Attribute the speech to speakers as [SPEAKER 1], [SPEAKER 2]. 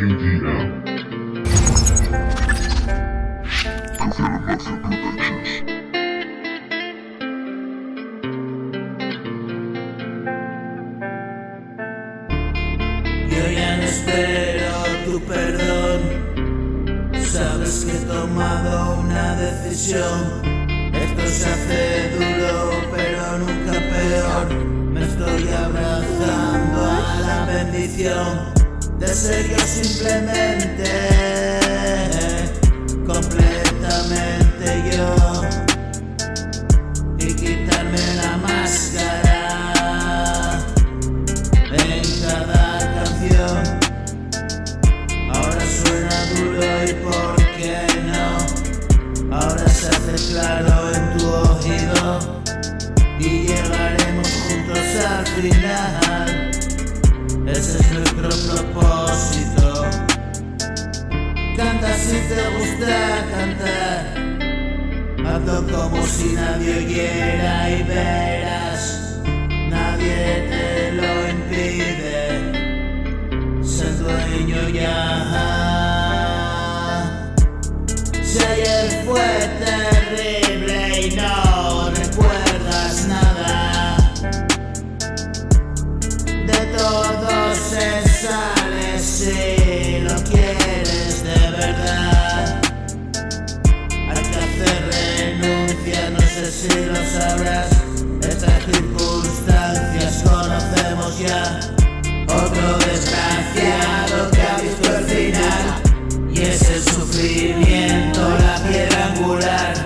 [SPEAKER 1] QDM. Profile Mafia Productions.
[SPEAKER 2] Yo ya no espero tu perdón. Sabes que he tomado una decisión. Esto se hace duro, pero nunca peor. Me estoy abrazando a la bendición de ser yo simplemente, completamente yo, y quitarme la máscara en cada canción. Ahora suena duro y por qué no, ahora se hace claro en tu oído y llegaremos juntos al final. Ese es nuestro propósito. Canta si te gusta cantar, hazlo como si nadie oyera y verás, nadie te lo impide, sé dueño ya. Si ayer fue terrible y no recuerdas nada, de todo se sale si lo quieres de verdad. Hay que hacer renuncia, no sé si lo sabrás. Estas circunstancias conocemos ya. Otro desgraciado que ha visto el final, y ese sufrimiento la piedra angular.